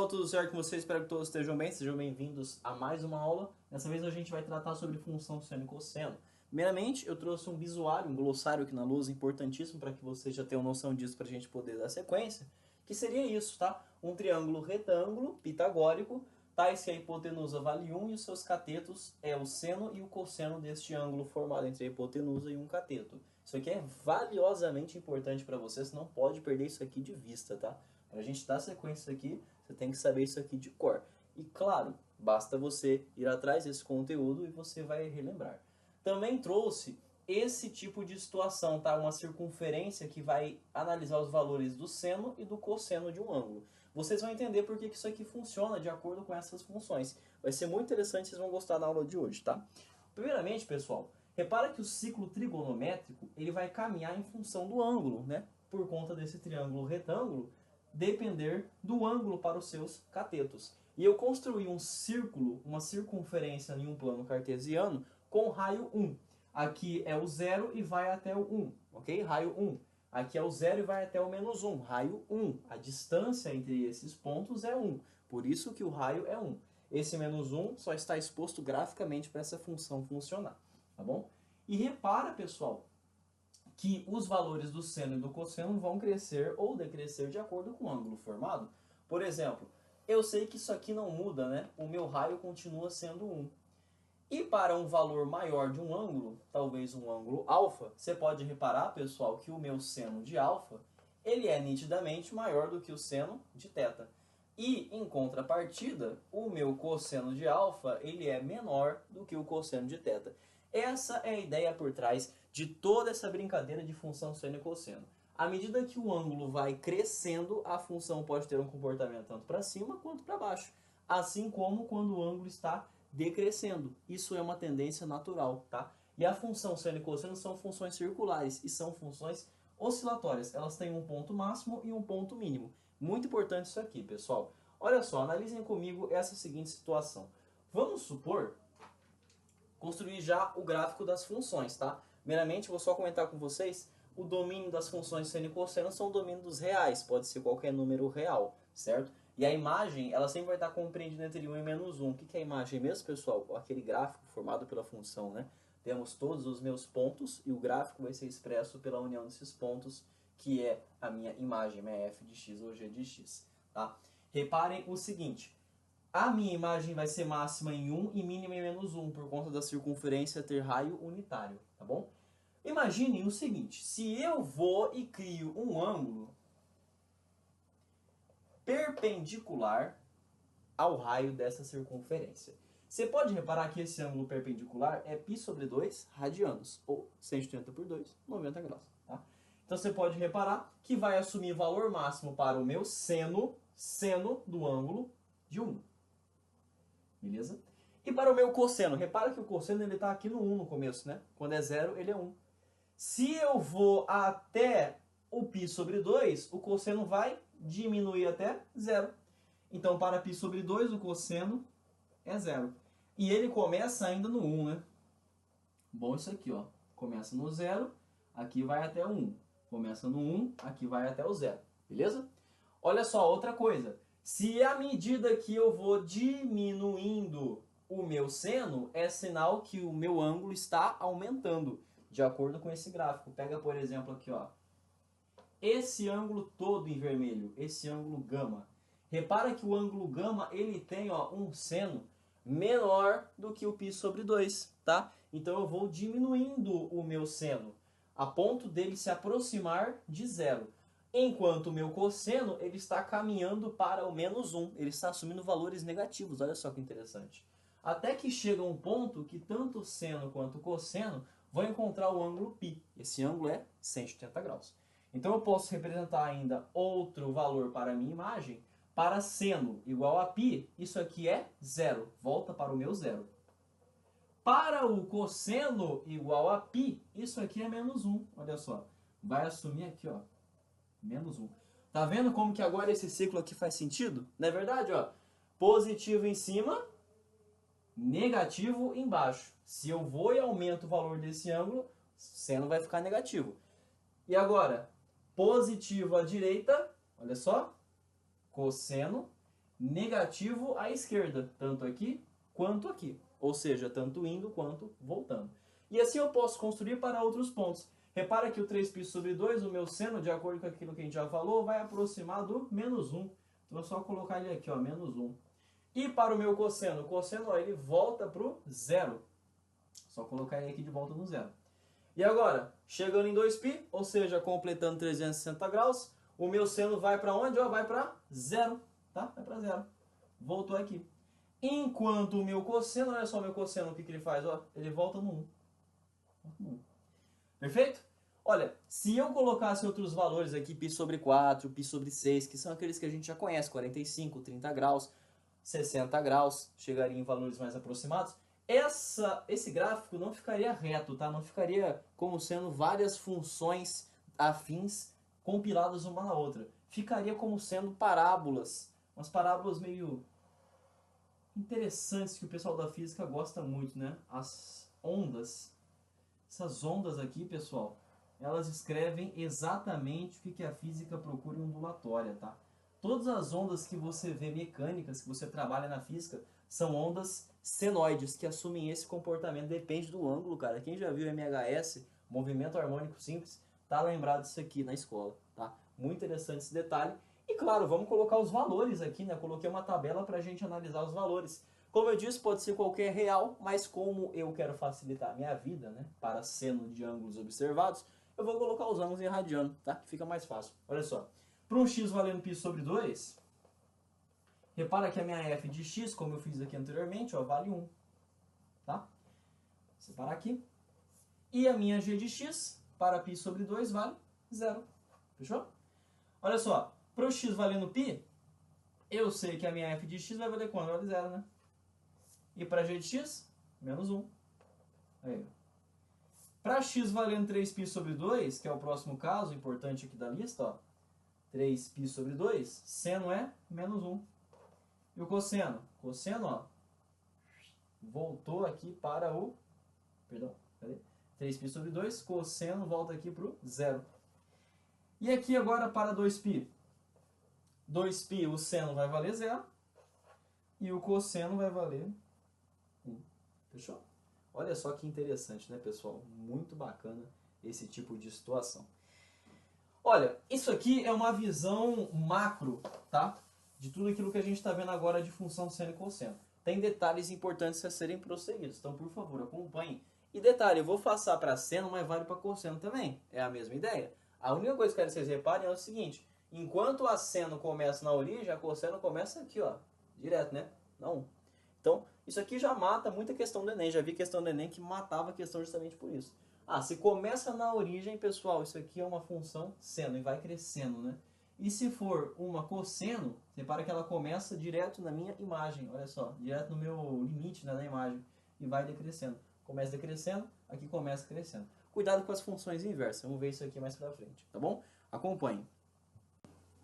pessoal, tudo certo com vocês? Espero que todos estejam bem. Sejam bem-vindos a mais uma aula. Dessa vez a gente vai tratar sobre função seno e cosseno. Primeiramente, eu trouxe um visuário, um glossário aqui na lousa, importantíssimo para que vocês já tenham noção disso para a gente poder dar sequência, que seria isso, tá? Um triângulo retângulo pitagórico, tais que a hipotenusa vale 1 e os seus catetos é o seno e o cosseno deste ângulo formado entre a hipotenusa e um cateto. Isso aqui é valiosamente importante para você, você não pode perder isso aqui de vista, tá? Para a gente dar sequência aqui, você tem que saber isso aqui de cor. E claro, basta você ir atrás desse conteúdo e você vai relembrar. Também trouxe esse tipo de situação, tá? Uma circunferência que vai analisar os valores do seno e do cosseno de um ângulo. Vocês vão entender por que isso aqui funciona de acordo com essas funções. Vai ser muito interessante, vocês vão gostar da aula de hoje, tá? Primeiramente, pessoal, repara que o ciclo trigonométrico ele vai caminhar em função do ângulo, né? Por conta desse triângulo retângulo depender do ângulo para os seus catetos. E eu construí um círculo, uma circunferência em um plano cartesiano com raio 1. Aqui é o 0 e vai até o 1, ok? Raio 1. Aqui é o 0 e vai até o menos 1, raio 1. A distância entre esses pontos é 1, por isso que o raio é 1. Esse menos 1 só está exposto graficamente para essa função funcionar, tá bom? E repara, pessoal, que os valores do seno e do cosseno vão crescer ou decrescer de acordo com o ângulo formado. Por exemplo, eu sei que isso aqui não muda, né? O meu raio continua sendo 1. E para um valor maior de um ângulo, talvez um ângulo alfa, você pode reparar, pessoal, que o meu seno de alfa, ele é nitidamente maior do que o seno de θ. E, em contrapartida, o meu cosseno de alfa, ele é menor do que o cosseno de θ. Essa é a ideia por trás de toda essa brincadeira de função seno e cosseno. À medida que o ângulo vai crescendo, a função pode ter um comportamento tanto para cima quanto para baixo. Assim como quando o ângulo está decrescendo. Isso é uma tendência natural, tá? E a função seno e cosseno são funções circulares e são funções oscilatórias. Elas têm um ponto máximo e um ponto mínimo. Muito importante isso aqui, pessoal. Olha só, analisem comigo essa seguinte situação. Vamos supor construir já o gráfico das funções, tá? Primeiramente, vou só comentar com vocês, o domínio das funções seno e cosseno são o domínio dos reais, pode ser qualquer número real, certo? E a imagem, ela sempre vai estar compreendida entre 1 e menos 1. O que é a imagem mesmo, pessoal? Aquele gráfico formado pela função, né? Temos todos os meus pontos e o gráfico vai ser expresso pela união desses pontos, que é a minha imagem, minha f de x ou g de x, tá? Reparem o seguinte, a minha imagem vai ser máxima em 1 e mínima em menos 1, por conta da circunferência ter raio unitário, tá bom? Imaginem o seguinte, se eu vou e crio um ângulo perpendicular ao raio dessa circunferência. Você pode reparar que esse ângulo perpendicular é π sobre 2 radianos, ou 180 por 2, 90 graus, tá? Então você pode reparar que vai assumir valor máximo para o meu seno do ângulo de 1. Beleza? E para o meu cosseno, repara que o cosseno ele está aqui no 1 no começo, né? Quando é 0, ele é 1. Se eu vou até o π sobre 2, o cosseno vai diminuir até 0. Então, para π sobre 2, o cosseno é 0. E ele começa ainda no 1, né? Bom, isso aqui, ó. Começa no 0, aqui vai até o 1. Começa no 1, aqui vai até o 0. Beleza? Olha só, outra coisa. Se à medida que eu vou diminuindo o meu seno, é sinal que o meu ângulo está aumentando, de acordo com esse gráfico. Pega, por exemplo, aqui, ó. Esse ângulo todo em vermelho, esse ângulo gama. Repara que o ângulo gama, ele tem, ó, um seno menor do que o π sobre 2, tá? Então eu vou diminuindo o meu seno, a ponto dele se aproximar de 0. Enquanto o meu cosseno, ele está caminhando para o menos 1. Ele está assumindo valores negativos. Olha só que interessante. Até que chega um ponto que tanto o seno quanto o cosseno vão encontrar o ângulo π. Esse ângulo é 180 graus. Então eu posso representar ainda outro valor para a minha imagem. Para seno igual a π, isso aqui é 0. Volta para o meu 0. Para o cosseno igual a π, isso aqui é menos 1. Olha só. Vai assumir aqui, ó. Menos 1. Tá vendo como que agora esse ciclo aqui faz sentido? Não é verdade? Ó? Positivo em cima, negativo embaixo. Se eu vou e aumento o valor desse ângulo, seno vai ficar negativo. E agora, positivo à direita, olha só, cosseno, negativo à esquerda, tanto aqui quanto aqui. Ou seja, tanto indo quanto voltando. E assim eu posso construir para outros pontos. Repara que o 3π sobre 2, o meu seno, de acordo com aquilo que a gente já falou, vai aproximar do menos 1. Então é só colocar ele aqui, ó, menos 1. E para o meu cosseno? O cosseno, ó, ele volta para o zero. Só colocar ele aqui de volta no zero. E agora, chegando em 2π, ou seja, completando 360 graus, o meu seno vai para onde? Ó, vai para zero, tá? Vai para zero. Voltou aqui. Enquanto o meu cosseno, olha só o meu cosseno, o que ele faz? Ó, ele volta no 1. Perfeito? Olha, se eu colocasse outros valores aqui, π sobre 4, π sobre 6, que são aqueles que a gente já conhece, 45, 30 graus, 60 graus, chegaria em valores mais aproximados, esse gráfico não ficaria reto, tá? Não ficaria como sendo várias funções afins compiladas uma na outra. Ficaria como sendo parábolas, umas parábolas meio interessantes que o pessoal da física gosta muito, né? As ondas. Essas ondas aqui, pessoal, elas escrevem exatamente o que a física procura em ondulatória, tá? Todas as ondas que você vê mecânicas, que você trabalha na física, são ondas senoides, que assumem esse comportamento, depende do ângulo, cara. Quem já viu MHS, movimento harmônico simples, tá lembrado disso aqui na escola, tá? Muito interessante esse detalhe. E claro, vamos colocar os valores aqui, né? Coloquei uma tabela para a gente analisar os valores. Como eu disse, pode ser qualquer real, mas como eu quero facilitar a minha vida, né, para seno de ângulos observados, eu vou colocar os ângulos em radiano, tá? Que fica mais fácil. Olha só, para um x valendo π sobre 2, repara que a minha f de x, como eu fiz aqui anteriormente, ó, vale 1, tá? Vou separar aqui. E a minha g de x, para π sobre 2, vale 0. Fechou? Olha só, para o x valendo π, eu sei que a minha f de x vai valer quanto? Vale 0, né? E para g de x, menos 1. Aí. Para x valendo 3π sobre 2, que é o próximo caso, importante aqui da lista, ó, 3π sobre 2, seno é menos 1. E o cosseno? Cosseno, ó, voltou aqui para o... Perdão, cadê? 3π sobre 2, cosseno volta aqui para o 0. E aqui agora para 2π. 2π, o seno vai valer 0. E o cosseno vai valer 1. Fechou? Olha só que interessante, né, pessoal? Muito bacana esse tipo de situação. Olha, isso aqui é uma visão macro, tá? De tudo aquilo que a gente está vendo agora de função seno e cosseno. Tem detalhes importantes a serem prosseguidos, então, por favor, acompanhem. E detalhe, eu vou passar para seno, mas vale para cosseno também. É a mesma ideia. A única coisa que eu quero que vocês reparem é o seguinte. Enquanto a seno começa na origem, a cosseno começa aqui, ó. Direto, né? Não. Então, isso aqui já mata muita questão do Enem. Já vi questão do Enem que matava a questão justamente por isso. Ah, se começa na origem, pessoal, isso aqui é uma função seno e vai crescendo, né? E se for uma cosseno, repara que ela começa direto na minha imagem, olha só, direto no meu limite, né, na imagem, e vai decrescendo. Começa decrescendo, aqui começa crescendo. Cuidado com as funções inversas, vamos ver isso aqui mais pra frente, tá bom? Acompanhe.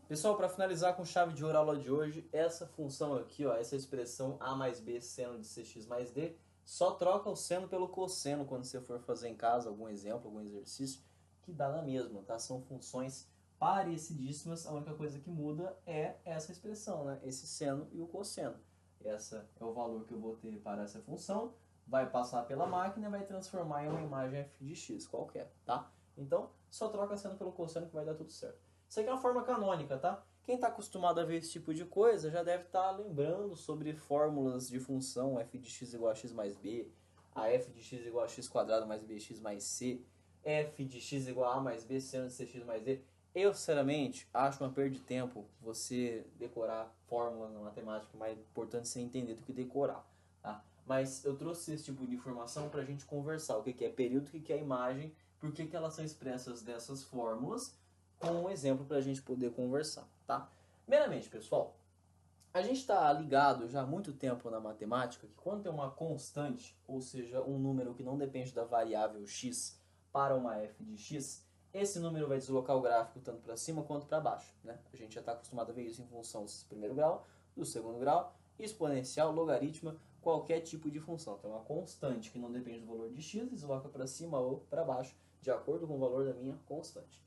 Pessoal, para finalizar com chave de ouro a aula de hoje, essa função aqui, ó, essa expressão a mais b seno de cx mais d, só troca o seno pelo cosseno quando você for fazer em casa algum exemplo, algum exercício, que dá na mesma, tá? São funções parecidíssimas, a única coisa que muda é essa expressão, né? Esse seno e o cosseno. Esse é o valor que eu vou ter para essa função, vai passar pela máquina e vai transformar em uma imagem f de x qualquer, tá? Então, só troca seno pelo cosseno que vai dar tudo certo. Isso aqui é uma forma canônica, tá? Quem está acostumado a ver esse tipo de coisa já deve estar lembrando sobre fórmulas de função f de x igual a x mais b, a f de x igual a x quadrado mais bx mais c, f de x igual a mais b seno de cx mais d. Eu, sinceramente, acho uma perda de tempo você decorar fórmulas na matemática, mais importante você entender do que decorar, tá? Mas eu trouxe esse tipo de informação para a gente conversar, o que é período, o que é imagem, por que elas são expressas dessas fórmulas, com um exemplo para a gente poder conversar, tá? Primeiramente, pessoal, a gente está ligado já há muito tempo na matemática que quando tem uma constante, ou seja, um número que não depende da variável x para uma f de x, esse número vai deslocar o gráfico tanto para cima quanto para baixo, né? A gente já está acostumado a ver isso em função do primeiro grau, do segundo grau, exponencial, logaritma, qualquer tipo de função. Então, uma constante que não depende do valor de x desloca para cima ou para baixo, de acordo com o valor da minha constante.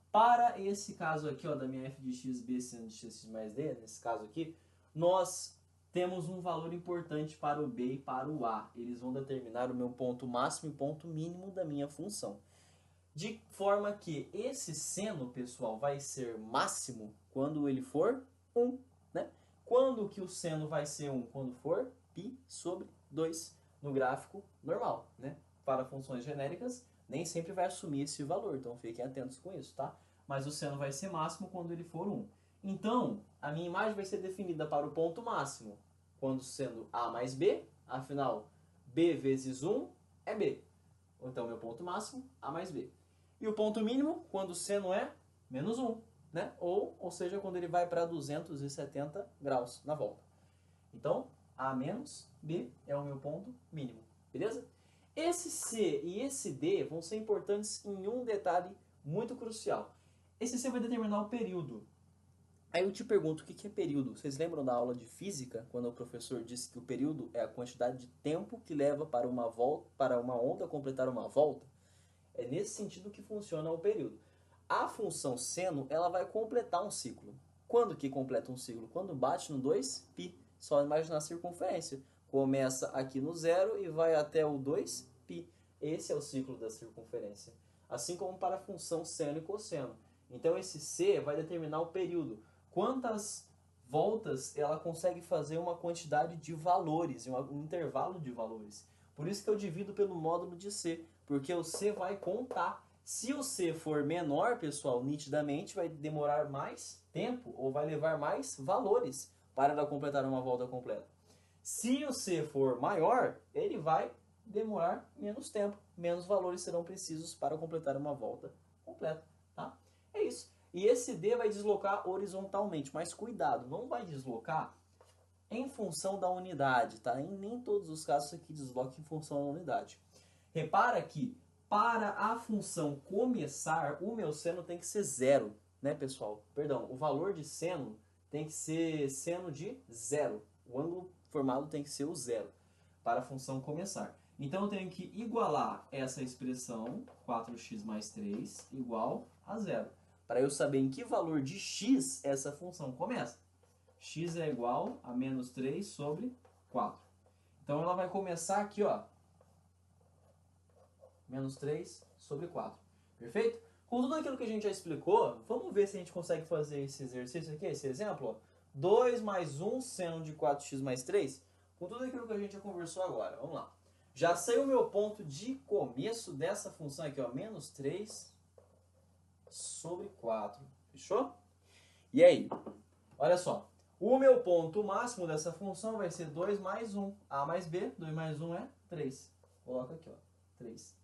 Para esse caso aqui, ó, da minha f de x b seno de x mais d, nesse caso aqui, nós temos um valor importante para o b e para o a. Eles vão determinar o meu ponto máximo e ponto mínimo da minha função. De forma que esse seno, pessoal, vai ser máximo quando ele for 1, né? Quando que o seno vai ser 1? Quando for π sobre 2 no gráfico normal, né? Para funções genéricas, nem sempre vai assumir esse valor, então fiquem atentos com isso, tá? Mas o seno vai ser máximo quando ele for 1. Então, a minha imagem vai ser definida para o ponto máximo, quando sendo a mais b, afinal, b vezes 1 é b. Então, meu ponto máximo, a mais b. E o ponto mínimo, quando o seno é menos 1, né? Ou seja, quando ele vai para 270 graus na volta. Então, a menos b é o meu ponto mínimo, beleza? Esse C e esse D vão ser importantes em um detalhe muito crucial. Esse C vai determinar o período. Aí eu te pergunto, o que é período? Vocês lembram da aula de física, quando o professor disse que o período é a quantidade de tempo que leva para uma onda completar uma volta? É nesse sentido que funciona o período. A função seno, ela vai completar um ciclo. Quando que completa um ciclo? Quando bate no 2π. Só imaginar a circunferência. Começa aqui no 0 e vai até o 2π. Esse é o ciclo da circunferência. Assim como para a função seno e cosseno. Então esse C vai determinar o período. Quantas voltas ela consegue fazer uma quantidade de valores, um intervalo de valores. Por isso que eu divido pelo módulo de C, porque o C vai contar. Se o C for menor, pessoal, nitidamente vai demorar mais tempo ou vai levar mais valores para ela completar uma volta completa. Se o C for maior, ele vai demorar menos tempo, menos valores serão precisos para completar uma volta completa, tá? É isso. E esse D vai deslocar horizontalmente, mas cuidado, não vai deslocar em função da unidade, tá? Em nem todos os casos isso aqui desloca em função da unidade. Repara que para a função começar, o meu seno tem que ser 0, né, pessoal? Perdão, o valor de seno tem que ser seno de 0. O ângulo formado tem que ser o 0 para a função começar. Então eu tenho que igualar essa expressão, 4x mais 3, igual a 0. Para eu saber em que valor de x essa função começa. X é igual a menos 3 sobre 4. Então ela vai começar aqui, ó. Menos 3 sobre 4. Perfeito? Com tudo aquilo que a gente já explicou, vamos ver se a gente consegue fazer esse exercício aqui, esse exemplo. Ó. 2 mais 1 seno de 4x mais 3. Com tudo aquilo que a gente já conversou agora. Vamos lá. Já sei o meu ponto de começo dessa função aqui, ó. Menos 3 sobre 4. Fechou? E aí? Olha só. O meu ponto máximo dessa função vai ser 2 mais 1. A mais B. 2 mais 1 é 3. Coloca aqui, ó. 3.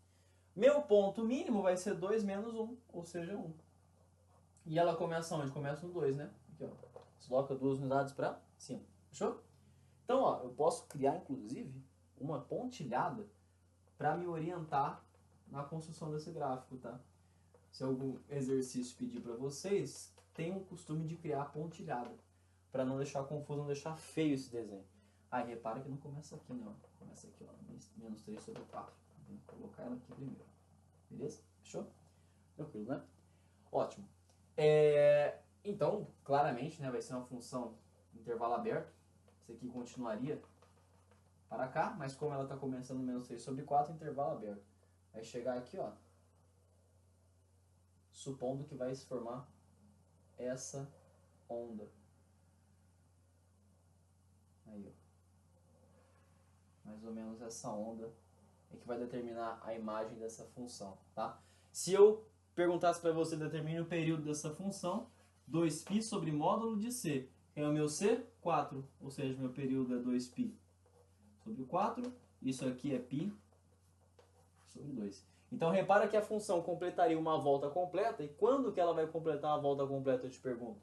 Meu ponto mínimo vai ser 2 menos 1, ou seja, 1. E ela começa onde? Começa no 2, né? Aqui, ó. Desloca 2 unidades para cima. Fechou? Então, ó, eu posso criar, inclusive, uma pontilhada para me orientar na construção desse gráfico, tá? Se algum exercício pedir para vocês, tenham o costume de criar pontilhada, para não deixar confuso, não deixar feio esse desenho. Aí, repara que não começa aqui, não. Começa aqui, ó, menos 3 sobre 4. Tem que colocar ela aqui primeiro. Beleza? Fechou? Tranquilo, né? Ótimo. Então, claramente, né, vai ser uma função intervalo aberto. Isso aqui continuaria para cá, mas como ela está começando menos 3 sobre 4, intervalo aberto. Vai chegar aqui, ó, supondo que vai se formar essa onda. Aí, ó. Mais ou menos essa onda é que vai determinar a imagem dessa função, tá? Se eu perguntasse para você, determine o período dessa função, 2π sobre módulo de C. Quem é o meu C? 4. Ou seja, meu período é 2π sobre 4. Isso aqui é π sobre 2. Então, repara que a função completaria uma volta completa. E quando que ela vai completar uma volta completa, eu te pergunto?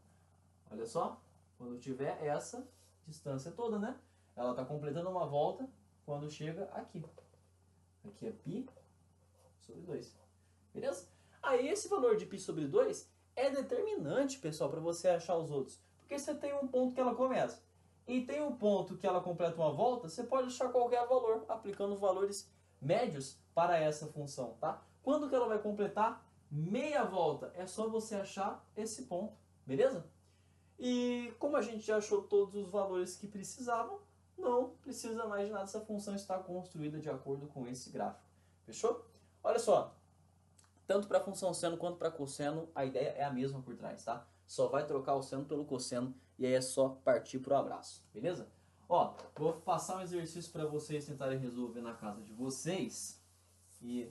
Olha só, quando tiver essa distância toda, né? Ela está completando uma volta quando chega aqui. Aqui é π sobre 2. Beleza? Aí esse valor de π sobre 2 é determinante, pessoal, para você achar os outros. Porque você tem um ponto que ela começa e tem um ponto que ela completa uma volta, você pode achar qualquer valor aplicando valores médios para essa função, tá? Quando que ela vai completar meia volta? É só você achar esse ponto, beleza? E como a gente já achou todos os valores que precisavam, não precisa mais de nada, essa função está construída de acordo com esse gráfico. Fechou? Olha só, tanto para a função seno quanto para cosseno, a ideia é a mesma por trás, tá? Só vai trocar o seno pelo cosseno e aí é só partir pro abraço, beleza? Ó, vou passar um exercício para vocês tentarem resolver na casa de vocês e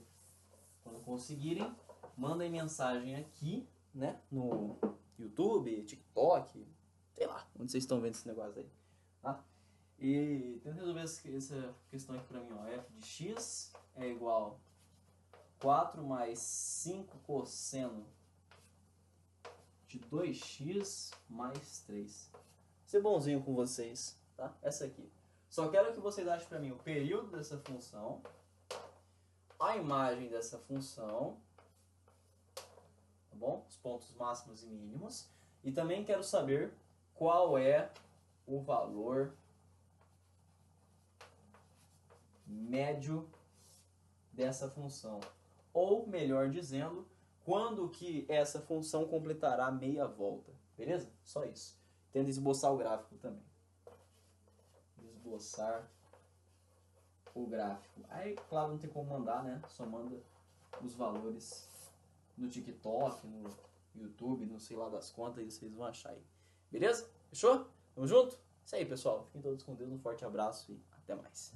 quando conseguirem, mandem mensagem aqui, né, no YouTube, TikTok, sei lá, onde vocês estão vendo esse negócio aí, tá? E tenta resolver essa questão aqui pra mim, ó. F de x é igual 4 mais 5 cosseno de 2x mais 3. Vou ser bonzinho com vocês, tá? Essa aqui. Só quero que vocês achem pra mim o período dessa função, a imagem dessa função, tá bom? Os pontos máximos e mínimos. E também quero saber qual é o valor médio dessa função. Ou, melhor dizendo, quando que essa função completará meia volta. Beleza? Só isso. Tenta esboçar o gráfico também. Esboçar o gráfico. Aí, claro, não tem como mandar, né? Só manda os valores no TikTok, no YouTube, não sei lá das contas, e vocês vão achar aí. Beleza? Fechou? Tamo junto? Isso aí, pessoal. Fiquem todos com Deus. Um forte abraço e até mais.